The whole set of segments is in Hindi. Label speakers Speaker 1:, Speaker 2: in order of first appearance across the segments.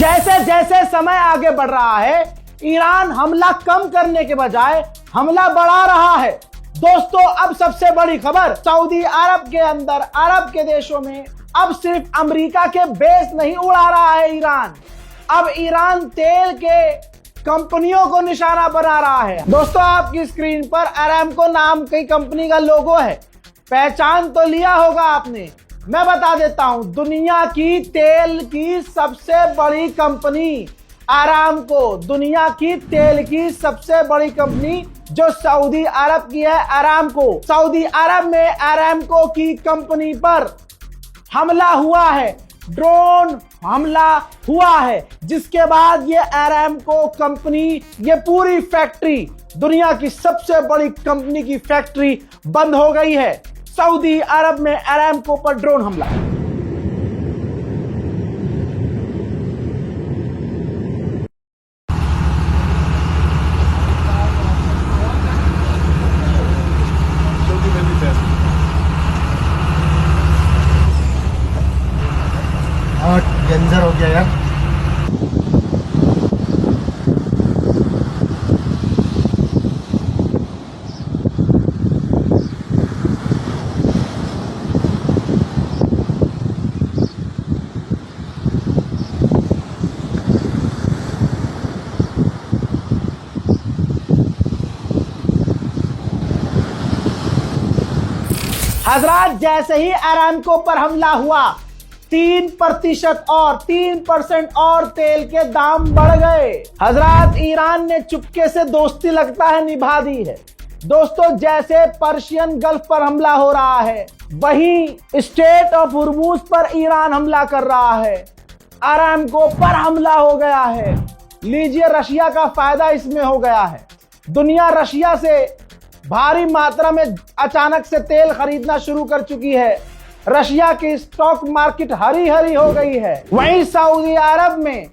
Speaker 1: जैसे जैसे समय आगे बढ़ रहा है, ईरान हमला कम करने के बजाय हमला बढ़ा रहा है। दोस्तों, अब सबसे बड़ी खबर, सऊदी अरब के अंदर, अरब के देशों में अब सिर्फ अमेरिका के बेस नहीं उड़ा रहा है ईरान, अब ईरान तेल के कंपनियों को निशाना बना रहा है। दोस्तों, आपकी स्क्रीन पर अरामको नाम की कंपनी का लोगो है, पहचान तो लिया होगा आपने। मैं बता देता हूं, दुनिया की तेल की सबसे बड़ी कंपनी अरामको, दुनिया की तेल की सबसे बड़ी कंपनी जो सऊदी अरब की है, अरामको। सऊदी अरब में अरामको की कंपनी पर हमला हुआ है, ड्रोन हमला हुआ है, जिसके बाद ये अरामको कंपनी, ये पूरी फैक्ट्री, दुनिया की सबसे बड़ी कंपनी की फैक्ट्री बंद हो गई है। सऊदी अरब में अरामको पर ड्रोन हमला।
Speaker 2: डेंजर हो गया यार।
Speaker 1: हजरात, जैसे ही अरामको पर हमला हुआ, 3% और 3% और तेल के दाम बढ़ गए। हजरात, ईरान ने चुपके से दोस्ती लगता है निभा दी है। दोस्तों, जैसे पर्शियन गल्फ पर हमला हो रहा है, वहीं स्टेट ऑफ हुर्मुज पर ईरान हमला कर रहा है, अरामको पर हमला हो गया है। लीजिए, रशिया का फायदा इसमें हो गया है। दुनिया रशिया से भारी मात्रा में अचानक से तेल खरीदना शुरू कर चुकी है। रशिया की स्टॉक मार्केट हरी हरी हो गई है। वहीं सऊदी अरब में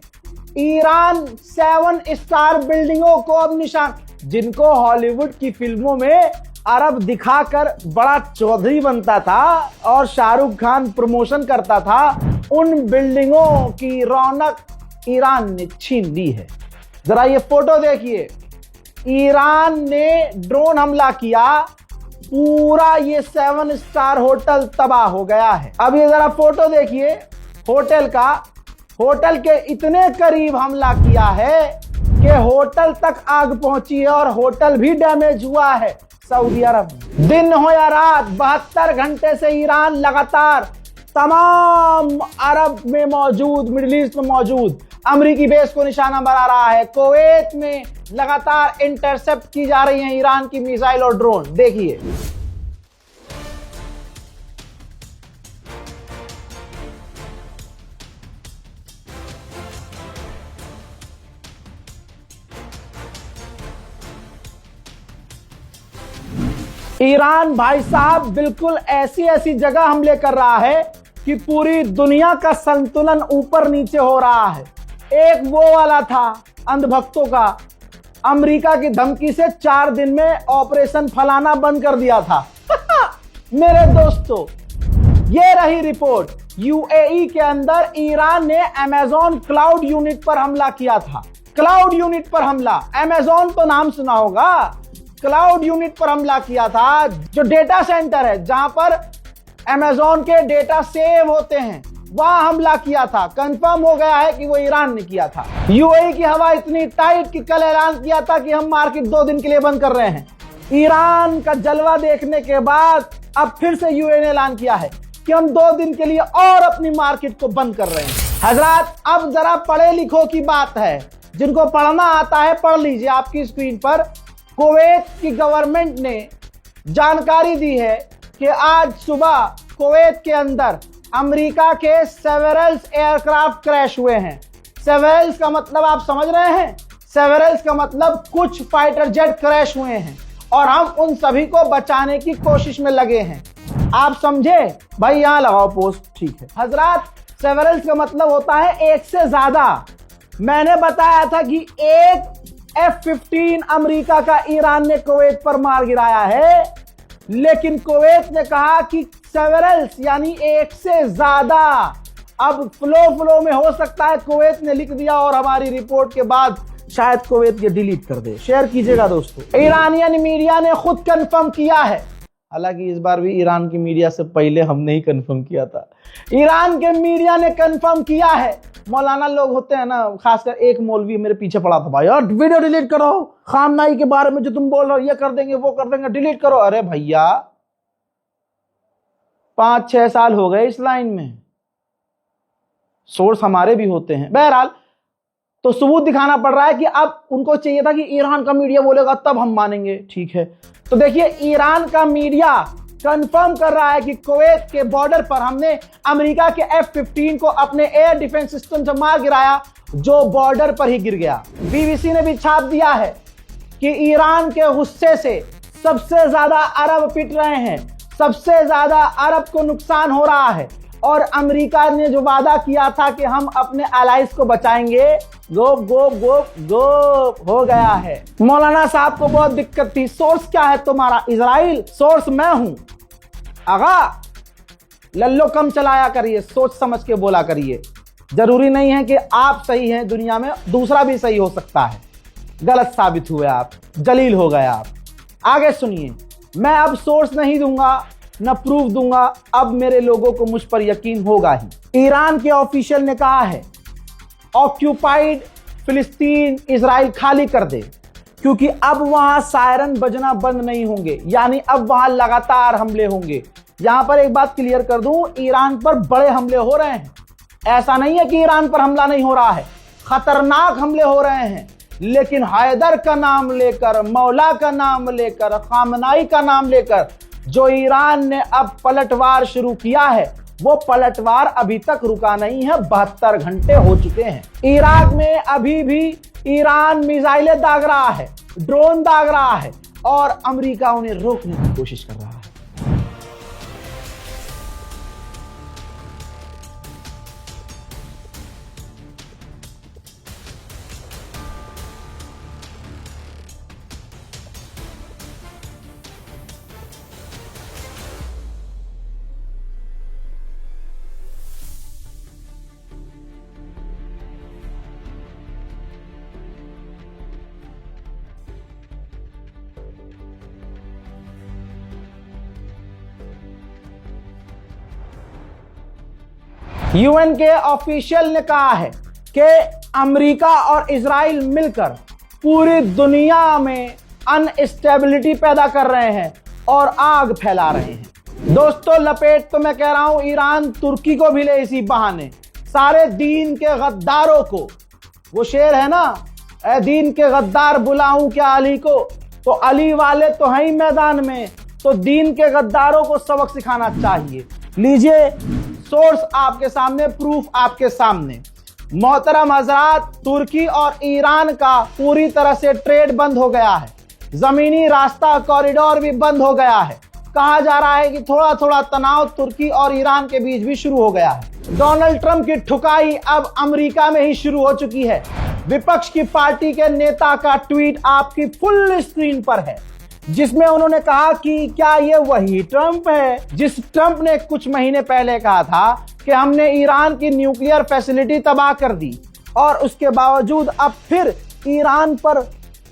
Speaker 1: ईरान 7 स्टार बिल्डिंगों को अब निशान, जिनको हॉलीवुड की फिल्मों में अरब दिखाकर बड़ा चौधरी बनता था और शाहरुख खान प्रमोशन करता था, उन बिल्डिंगों की रौनक ईरान ने छीन ली है। जरा ये फोटो देखिए, ईरान ने ड्रोन हमला किया, पूरा ये 7 स्टार होटल तबाह हो गया है। अब ये जरा फोटो देखिए होटल का, होटल के इतने करीब हमला किया है कि होटल तक आग पहुंची है और होटल भी डैमेज हुआ है सऊदी अरब में। दिन हो या रात, 72 घंटे से ईरान लगातार तमाम अरब में मौजूद, मिडिल ईस्ट में मौजूद अमेरिकी बेस को निशाना बना रहा है। कुवैत में लगातार इंटरसेप्ट की जा रही हैं ईरान की मिसाइल और ड्रोन। देखिए, ईरान भाई साहब बिल्कुल ऐसी ऐसी जगह हमले कर रहा है कि पूरी दुनिया का संतुलन ऊपर नीचे हो रहा है। एक वो वाला था अंधभक्तों का, अमेरिका की धमकी से 4 दिन में ऑपरेशन फलाना बंद कर दिया था। मेरे दोस्तों, ये रही रिपोर्ट। यूएई के अंदर ईरान ने अमेज़न क्लाउड यूनिट पर हमला किया था। क्लाउड यूनिट पर हमला, अमेज़न तो नाम सुना होगा, क्लाउड यूनिट पर हमला किया था, जो डेटा सेंटर है जहां पर अमेज़न के डेटा सेव होते हैं, वहां हमला किया था। कंफर्म हो गया है कि वो ईरान ने किया था। यूएई की हवा इतनी टाइट कि कल ऐलान किया था कि हम मार्केट 2 दिन के लिए बंद कर रहे हैं। ईरान का जलवा देखने के बाद अब फिर से यूएई ने ऐलान किया है कि हम 2 दिन के लिए और अपनी मार्केट को बंद कर रहे हैं। हजरात, अब जरा पढ़े लिखों की बात है, जिनको पढ़ना आता है पढ़ लीजिए। आपकी स्क्रीन पर कुवैत की गवर्नमेंट ने जानकारी दी है कि आज सुबह कुवैत के अंदर अमेरिका के सेवेरल्स एयरक्राफ्ट क्रैश हुए हैं। सेवेरल्स का मतलब आप समझ रहे हैं? सेवेरल्स का मतलब कुछ फाइटर जेट क्रैश हुए हैं और हम उन सभी को बचाने की कोशिश में लगे हैं। आप समझे भाई? यहां लगाओ पोस्ट, ठीक है। हजरात, सेवेरल्स का मतलब होता है एक से ज्यादा। मैंने बताया था कि एक F-15 अमेरिका का ईरान ने कुवैत पर मार गिराया है, लेकिन कुवैत ने कहा कि सेवेरल्स यानी एक से ज्यादा अब फ्लो में हो सकता है कुवैत ने लिख दिया और हमारी रिपोर्ट के बाद शायद कुवैत ये डिलीट कर दे। शेयर कीजिएगा दोस्तों। ईरानियन मीडिया ने खुद कंफर्म किया है, हालांकि इस बार भी ईरान की मीडिया से पहले हमने ही कंफर्म किया था। ईरान के मीडिया ने कंफर्म किया है, मौलाना लोग होते हैं ना, खासकर एक मौलवी मेरे पीछे पड़ा था, भाई यार वीडियो डिलीट करो, खामनाई के बारे में जो तुम बोल रहे हो ये कर देंगे वो कर देंगे, डिलीट करो। अरे भैया 5-6 साल हो गए इस लाइन में, सोर्स हमारे भी होते हैं। बहरहाल तो सबूत दिखाना पड़ रहा है कि अब उनको चाहिए था कि ईरान का मीडिया बोलेगा तब हम मानेंगे, ठीक है। तो देखिए ईरान का मीडिया कंफर्म कर रहा है कि कुवैत के बॉर्डर पर हमने अमेरिका के F-15 को अपने एयर डिफेंस सिस्टम से मार गिराया, जो बॉर्डर पर ही गिर गया। बीबीसी ने भी छाप दिया है कि ईरान के गुस्से से सबसे ज्यादा अरब पिट रहे हैं, सबसे ज्यादा अरब को नुकसान हो रहा है, और अमेरिका ने जो वादा किया था कि हम अपने अलाइज को बचाएंगे, गोप गोप गोप गोप हो गया है। मौलाना साहब को बहुत दिक्कत थी, सोर्स क्या है तुम्हारा? इजराइल। सोर्स मैं हूं। आगा लल्लो कम चलाया करिए, सोच समझ के बोला करिए। जरूरी नहीं है कि आप सही हैं, दुनिया में दूसरा भी सही हो सकता है। गलत साबित हुए आप, जलील हो गए आप। आगे सुनिए, मैं अब सोर्स नहीं दूंगा न प्रूफ दूंगा, अब मेरे लोगों को मुझ पर यकीन होगा ही। ईरान के ऑफिशियल ने कहा है ऑक्यूपाइड फिलिस्तीन इजराइल खाली कर दे, क्योंकि अब वहां सायरन बजना बंद नहीं होंगे, यानी अब वहां लगातार हमले होंगे। यहां पर एक बात क्लियर कर दूं, ईरान पर बड़े हमले हो रहे हैं। ऐसा नहीं है कि ईरान पर हमला नहीं हो रहा है, खतरनाक हमले हो रहे हैं, लेकिन हैदर का नाम लेकर, मौला का नाम लेकर, खामनाई का नाम लेकर जो ईरान ने अब पलटवार शुरू किया है, वो पलटवार अभी तक रुका नहीं है। 72 घंटे हो चुके हैं। इराक में अभी भी ईरान मिसाइलें दाग रहा है, ड्रोन दाग रहा है, और अमेरिका उन्हें रोकने की कोशिश कर रहा है। यूएन के ऑफिशियल ने कहा है कि अमेरिका और इजराइल मिलकर पूरी दुनिया में अनस्टेबिलिटी पैदा कर रहे हैं और आग फैला रहे हैं। दोस्तों लपेट तो मैं कह रहा हूं ईरान तुर्की को भी ले इसी बहाने, सारे दीन के गद्दारों को। वो शेर है ना, ए दीन के गद्दार बुलाऊं क्या अली को, तो अली वाले तो हैं ही मैदान में, तो दीन के गद्दारों को सबक सिखाना चाहिए। लीजिए सोर्स आपके सामने, प्रूफ आपके सामने। मोहतरम हजरात, तुर्की और ईरान का पूरी तरह से ट्रेड बंद हो गया है, जमीनी रास्ता कॉरिडोर भी बंद हो गया है। कहा जा रहा है कि थोड़ा थोड़ा तनाव तुर्की और ईरान के बीच भी शुरू हो गया है। डोनाल्ड ट्रंप की ठुकाई अब अमेरिका में ही शुरू हो चुकी है। विपक्ष की पार्टी के नेता का ट्वीट आपकी फुल स्क्रीन पर है, जिसमें उन्होंने कहा कि क्या ये वही ट्रंप है जिस ट्रंप ने कुछ महीने पहले कहा था कि हमने ईरान की न्यूक्लियर फैसिलिटी तबाह कर दी, और उसके बावजूद अब फिर ईरान पर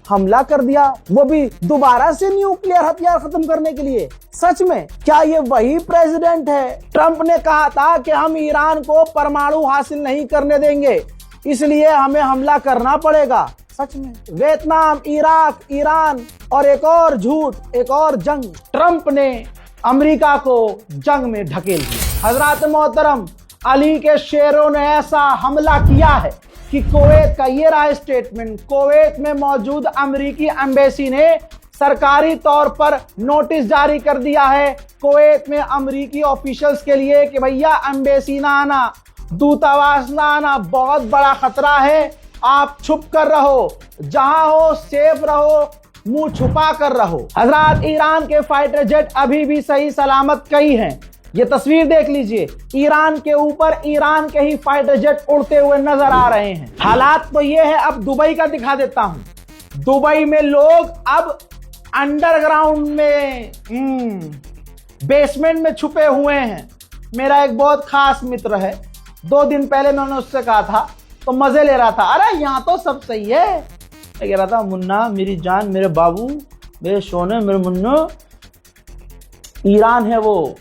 Speaker 1: हमला कर दिया, वो भी दोबारा से न्यूक्लियर हथियार खत्म करने के लिए। सच में क्या ये वही प्रेसिडेंट है? ट्रंप ने कहा था कि हम ईरान को परमाणु हासिल नहीं करने देंगे, इसलिए हमें हमला करना पड़ेगा। सच में वियतनाम, इराक, ईरान और एक और झूठ, एक और जंग, ट्रंप ने अमेरिका को जंग में ढकेल दिया। हजरात मोहतरम, अली के शेरों ने ऐसा हमला किया है कि कुवैत का ये रहा स्टेटमेंट। कुवैत में मौजूद अमेरिकी एम्बेसी ने सरकारी तौर पर नोटिस जारी कर दिया है कुवैत में अमेरिकी ऑफिशियल्स के लिए कि भैया एम्बेसी ना आना, दूतावास ना आना, बहुत बड़ा खतरा है, आप छुप कर रहो, जहां हो सेफ रहो, मुंह छुपा कर रहो। हजरात, ईरान के फाइटर जेट अभी भी सही सलामत कई हैं। ये तस्वीर देख लीजिए, ईरान के ऊपर ईरान के ही फाइटर जेट उड़ते हुए नजर आ रहे हैं। हालात तो ये है, अब दुबई का दिखा देता हूं। दुबई में लोग अब अंडरग्राउंड में, बेसमेंट में छुपे हुए हैं। मेरा एक बहुत खास मित्र है, 2 दिन पहले मैंने उससे कहा था तो मजे ले रहा था, अरे यहाँ तो सब सही है। मैं कह रहा था मुन्ना मेरी जान, मेरे बाबू, मेरे सोने, मेरे मुन्ना, ईरान है वो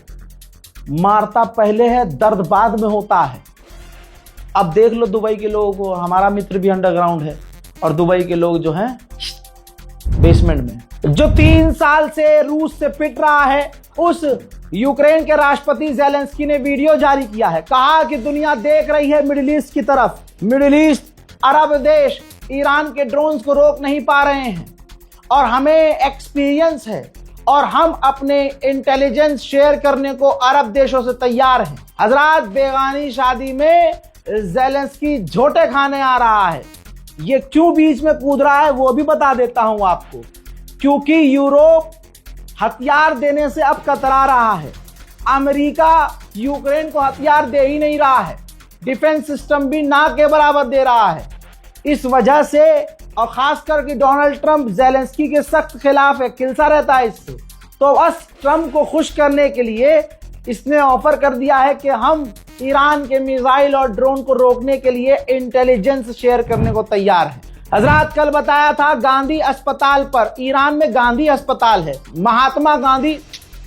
Speaker 1: मारता पहले है दर्द बाद में होता है। अब देख लो दुबई के लोगों को, हमारा मित्र भी अंडरग्राउंड है और दुबई के लोग जो हैं बेसमेंट में। जो 3 साल से रूस से पिट रहा है, उस यूक्रेन के राष्ट्रपति ज़ेलेंस्की ने वीडियो जारी किया है, कहा कि दुनिया देख रही है मिडिल ईस्ट की तरफ। मिडिल ईस्ट, अरब देश ईरान के ड्रोन्स को रोक नहीं पा रहे हैं और हमें एक्सपीरियंस है और हम अपने इंटेलिजेंस शेयर करने को अरब देशों से तैयार हैं। हजरात, बेगानी शादी में ज़ेलेंस्की झोटे खाने आ रहा है। ये क्यों बीच में कूद रहा है वो भी बता देता हूं आपको, क्योंकि यूरोप हथियार देने से अब कतरा रहा है। अमेरिका यूक्रेन को हथियार दे ही नहीं रहा है, डिफेंस सिस्टम भी ना के बराबर दे रहा है। इस वजह से, और खासकर कि डोनाल्ड ट्रंप ज़ेलेंस्की के सख्त खिलाफ है, खिलसा रहता है इससे। तो बस ट्रंप को खुश करने के लिए इसने ऑफर कर दिया है कि हम ईरान के मिसाइल और ड्रोन को रोकने के लिए इंटेलिजेंस शेयर करने को तैयार हैं। हजरात, कल बताया था गांधी अस्पताल पर, ईरान में गांधी अस्पताल है, महात्मा गांधी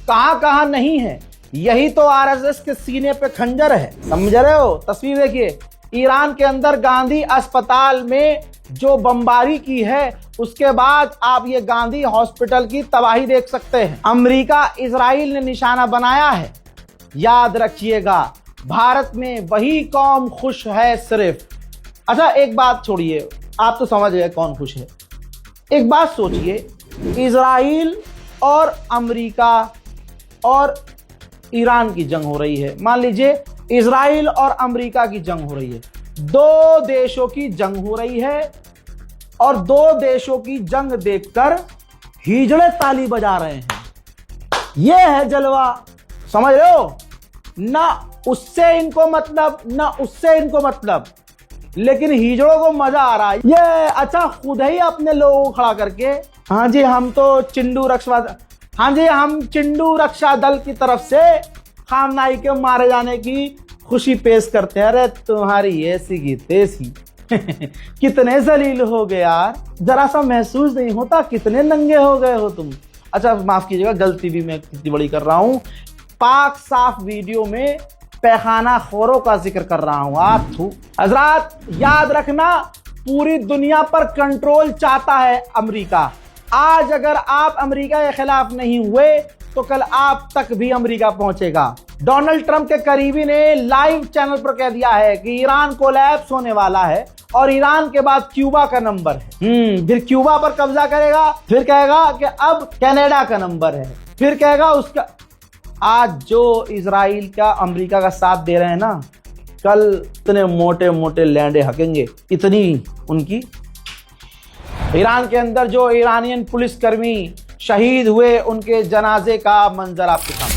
Speaker 1: कहां कहां नहीं है। यही तो आरएसएस के सीने पे खंजर है, समझ रहे हो। तस्वीर देखिए, ईरान के अंदर गांधी अस्पताल में जो बमबारी की है, उसके बाद आप ये गांधी हॉस्पिटल की तबाही देख सकते हैं। अमेरिका, इजराइल ने निशाना बनाया है। याद रखिएगा, भारत में वही कौम खुश है सिर्फ। अच्छा, एक बात छोड़िए, आप तो समझ गए कौन खुश है। एक बात सोचिए, इजराइल और अमेरिका और ईरान की जंग हो रही है। मान लीजिए इजराइल और अमेरिका की जंग हो रही है, 2 देशों की जंग हो रही है और 2 देशों की जंग देखकर हिजड़े ताली बजा रहे हैं। यह है जलवा, समझ रहे हो ना। उससे इनको मतलब, ना उससे इनको मतलब, लेकिन हिजड़ों को मजा आ रहा है। ये अच्छा, खुद ही अपने लोगों को खड़ा करके, हाँ जी हम तो चिंडू रक्षा दल की तरफ से खामनाई के मारे जाने की खुशी पेश करते हैं। अरे तुम्हारी ऐसी की तैसी कितने जलील हो गए यार, जरा सा महसूस नहीं होता कितने नंगे हो गए हो तुम। अच्छा माफ कीजिएगा, गलती भी मैं कितनी बड़ी कर रहा हूं। पाक साफ वीडियो में पैखाना खोरों का जिक्र कर रहा हूं। आप हजरात, याद रखना, पूरी दुनिया पर कंट्रोल चाहता है अमेरिका। आज अगर आप अमेरिका के खिलाफ नहीं हुए तो कल आप तक भी अमेरिका पहुंचेगा। डोनाल्ड ट्रंप के करीबी ने लाइव चैनल पर कह दिया है कि ईरान कोलैप्स होने वाला है और ईरान के बाद क्यूबा का नंबर है। फिर क्यूबा पर कब्जा करेगा, फिर कहेगा कि अब कनाडा का नंबर है, फिर कहेगा उसका। आज जो इजराइल का अमेरिका का साथ दे रहे हैं ना, कल इतने मोटे मोटे लैंडे हकेंगे, इतनी उनकी। ईरान के अंदर जो ईरानियन पुलिसकर्मी शहीद हुए, उनके जनाजे का मंजर आपके सामने।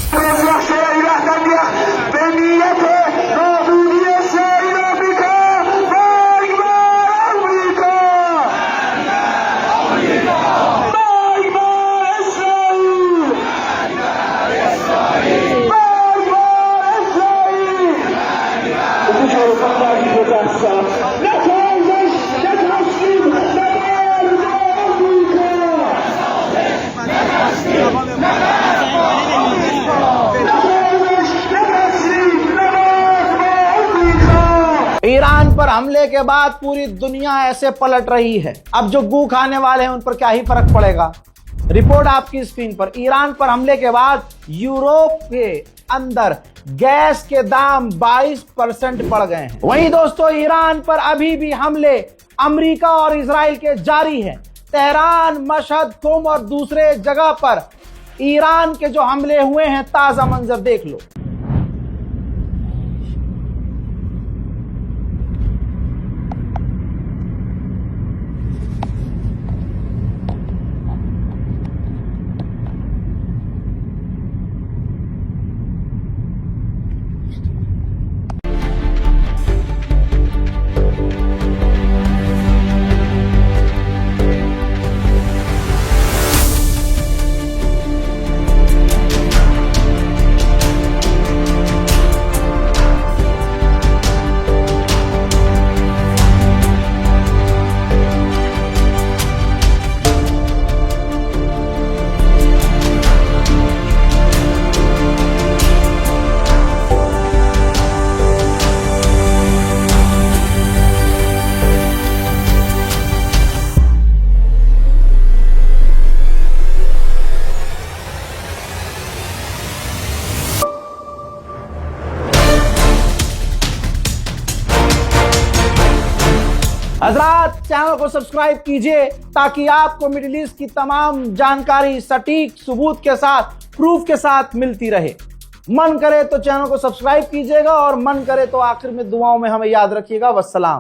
Speaker 1: ईरान पर हमले के बाद पूरी दुनिया ऐसे पलट रही है। अब जो गू खाने वाले हैं उन पर क्या ही फर्क पड़ेगा। रिपोर्ट आपकी स्क्रीन पर। ईरान पर हमले के बाद यूरोप के अंदर गैस के दाम 22% बढ़ गए हैं। वहीं दोस्तों, ईरान पर अभी भी हमले अमेरिका और इजराइल के जारी हैं। तेहरान, मशहद, कुम और दूसरे जगह पर ईरान के जो हमले हुए हैं, ताजा मंजर देख लो। चैनल को सब्सक्राइब कीजिए ताकि आपको मिडिल ईस्ट की तमाम जानकारी सटीक सबूत के साथ, प्रूफ के साथ मिलती रहे। मन करे तो चैनल को सब्सक्राइब कीजिएगा और मन करे तो आखिर में दुआओं में हमें याद रखिएगा। वस्सलाम।